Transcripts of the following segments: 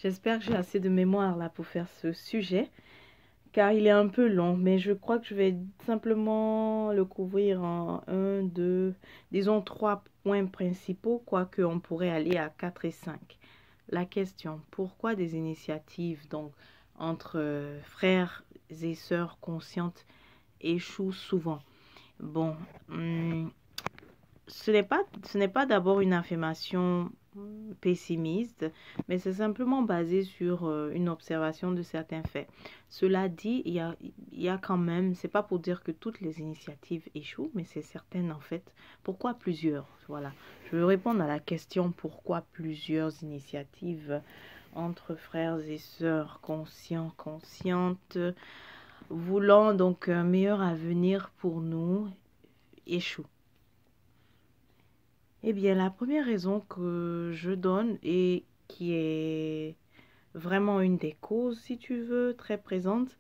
J'espère que j'ai assez de mémoire là pour faire ce sujet, car il est un peu long, mais je crois que je vais simplement le couvrir en un, deux, disons trois points principaux, quoique on pourrait aller à 4 et 5. La question, pourquoi des initiatives donc entre frères et sœurs conscientes échouent souvent? Bon, hum, ce n'est pas d'abord une affirmation pessimiste, mais c'est simplement basé sur une observation de certains faits. Cela dit, il y a quand même, c'est pas pour dire que toutes les initiatives échouent, mais c'est certaines en fait. Pourquoi plusieurs? Voilà. Je veux répondre à la question pourquoi plusieurs initiatives entre frères et sœurs conscients, conscientes, voulant donc un meilleur avenir pour nous, échouent. Eh bien, la première raison que je donne et qui est vraiment une des causes, si tu veux, très présente,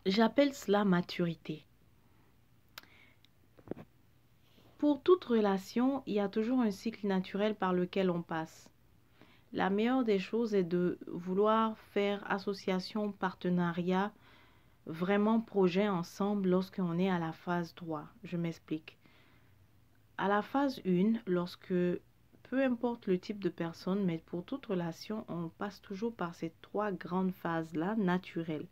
j'appelle cela maturité. Pour toute relation, il y a toujours un cycle naturel par lequel on passe. La meilleure des choses est de vouloir faire association, partenariat, vraiment projet ensemble lorsqu'on est à la phase 3. Je m'explique. À la phase 1, lorsque peu importe le type de personne, mais pour toute relation, on passe toujours par ces trois grandes phases-là naturelles.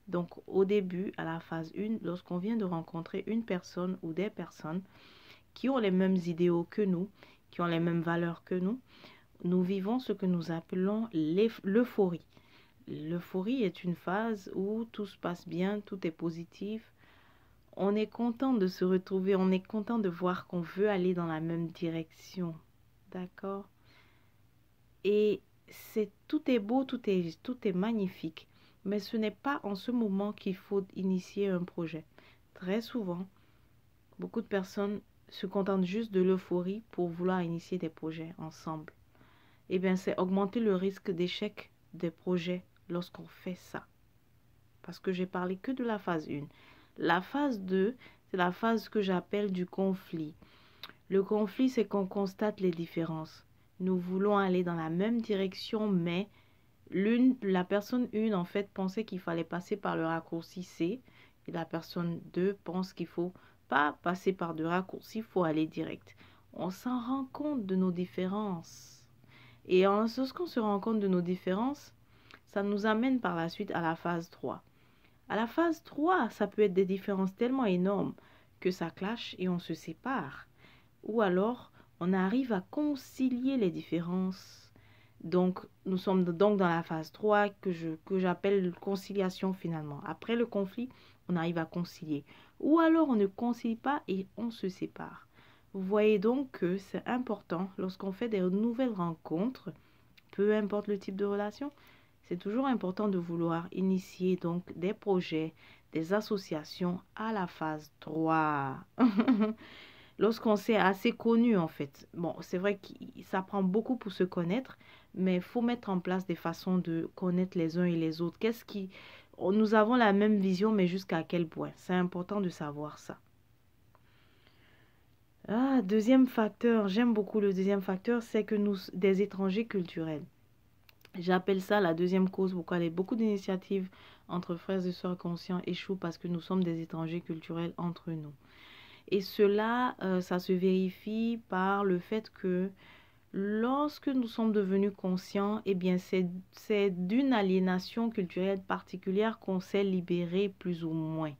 Donc, au début, à la phase 1, lorsqu'on vient de rencontrer une personne ou des personnes qui ont les mêmes idéaux que nous, qui ont les mêmes valeurs que nous vivons ce que nous appelons l'euphorie. L'euphorie est une phase où tout se passe bien, tout est positif. On est content de se retrouver, on est content de voir qu'on veut aller dans la même direction. D'accord? Et tout est beau, tout est magnifique. Mais ce n'est pas en ce moment qu'il faut initier un projet. Très souvent, beaucoup de personnes se contentent juste de l'euphorie pour vouloir initier des projets ensemble. Eh bien, c'est augmenter le risque d'échec des projets lorsqu'on fait ça. Parce que j'ai parlé que de la phase 1. La phase 2, c'est la phase que j'appelle du conflit. Le conflit, c'est qu'on constate les différences. Nous voulons aller dans la même direction, mais la personne 1, en fait, pensait qu'il fallait passer par le raccourci C. Et la personne 2 pense qu'il ne faut pas passer par de raccourci, il faut aller direct. On s'en rend compte de nos différences. Et lorsqu'on se rend compte de nos différences, ça nous amène par la suite à la phase 3. À la phase 3, ça peut être des différences tellement énormes que ça clash et on se sépare. Ou alors, on arrive à concilier les différences. Donc, nous sommes donc dans la phase 3 que j'appelle conciliation finalement. Après le conflit, on arrive à concilier. Ou alors, on ne concilie pas et on se sépare. Vous voyez donc que c'est important lorsqu'on fait des nouvelles rencontres, peu importe le type de relation, c'est toujours important de vouloir initier donc des projets, des associations à la phase 3. Lorsqu'on s'est assez connu en fait. Bon, c'est vrai que ça prend beaucoup pour se connaître, mais il faut mettre en place des façons de connaître les uns et les autres. Nous avons la même vision, mais jusqu'à quel point? C'est important de savoir ça. Ah, deuxième facteur, j'aime beaucoup le deuxième facteur, c'est que nous, des étrangers culturels. J'appelle ça la deuxième cause pourquoi beaucoup d'initiatives entre frères et sœurs conscients échouent parce que nous sommes des étrangers culturels entre nous. Et cela, ça se vérifie par le fait que lorsque nous sommes devenus conscients, eh bien, c'est d'une aliénation culturelle particulière qu'on s'est libéré plus ou moins.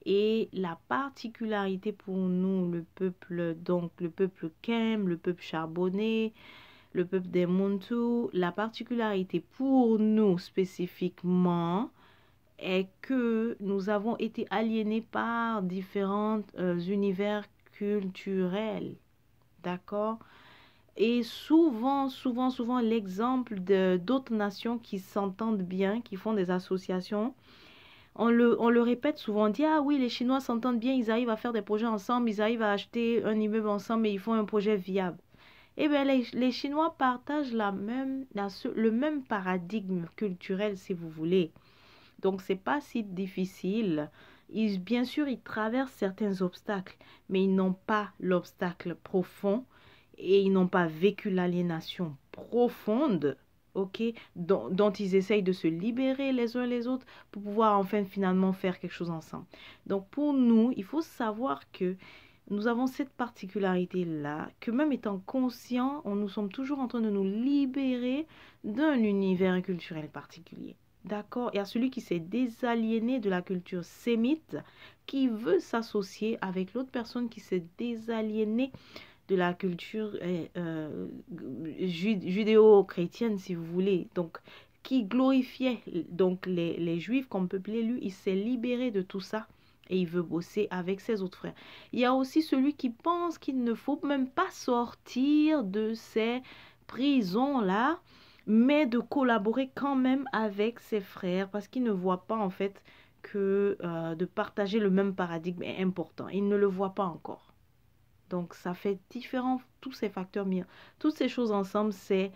Et la particularité pour nous, le peuple, donc le peuple Kem, le peuple charbonné, le peuple des Muntu, la particularité pour nous spécifiquement est que nous avons été aliénés par différents univers culturels. D'accord? Et souvent, l'exemple d'autres nations qui s'entendent bien, qui font des associations, on le répète souvent, on dit, ah oui, les Chinois s'entendent bien, ils arrivent à faire des projets ensemble, ils arrivent à acheter un immeuble ensemble et ils font un projet viable. Eh bien, les Chinois partagent le même paradigme culturel, si vous voulez. Donc, c'est pas si difficile. Bien sûr, ils traversent certains obstacles, mais ils n'ont pas l'obstacle profond et ils n'ont pas vécu l'aliénation profonde, ok, dont ils essayent de se libérer les uns les autres pour pouvoir enfin finalement faire quelque chose ensemble. Donc pour nous, il faut savoir que nous avons cette particularité-là, que même étant conscients, nous sommes toujours en train de nous libérer d'un univers culturel particulier. D'accord? Il y a celui qui s'est désaliéné de la culture sémite, qui veut s'associer avec l'autre personne qui s'est désaliénée de la culture judéo-chrétienne, si vous voulez. Donc, qui glorifiait donc les Juifs comme peuple élu. Il s'est libéré de tout ça et il veut bosser avec ses autres frères. Il y a aussi celui qui pense qu'il ne faut même pas sortir de ces prisons-là, mais de collaborer quand même avec ses frères parce qu'il ne voit pas en fait que de partager le même paradigme est important. Il ne le voit pas encore. Donc, ça fait différent, tous ces facteurs mis. Toutes ces choses ensemble, c'est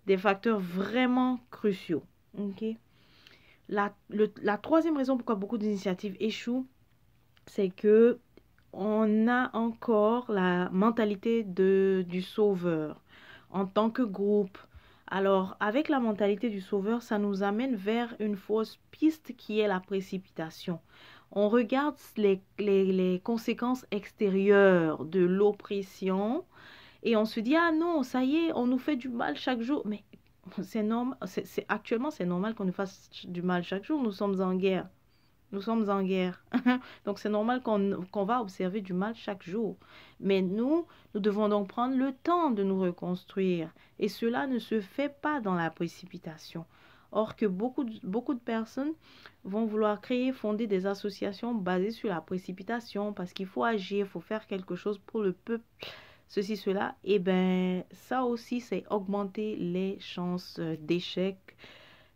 des facteurs vraiment cruciaux. Ok? La troisième raison pourquoi beaucoup d'initiatives échouent, c'est que on a encore la mentalité du sauveur en tant que groupe. Alors, avec la mentalité du sauveur, ça nous amène vers une fausse piste qui est la précipitation. On regarde les conséquences extérieures de l'oppression et on se dit, ah non, ça y est, on nous fait du mal chaque jour. Mais c'est normal, actuellement, c'est normal qu'on nous fasse du mal chaque jour. Nous sommes en guerre. Nous sommes en guerre. Donc, c'est normal qu'on va observer du mal chaque jour. Mais nous devons donc prendre le temps de nous reconstruire. Et cela ne se fait pas dans la précipitation. Or que beaucoup de personnes vont vouloir créer, fonder des associations basées sur la précipitation parce qu'il faut agir, il faut faire quelque chose pour le peuple, ceci, cela. Et bien, ça aussi, c'est augmenter les chances d'échec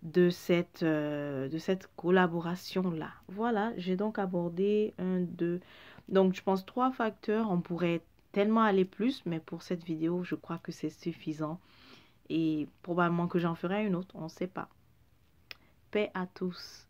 de cette collaboration-là. Voilà, j'ai donc abordé donc je pense 3 facteurs. On pourrait tellement aller plus, mais pour cette vidéo, je crois que c'est suffisant. Et probablement que j'en ferai une autre, on ne sait pas. Paix à tous.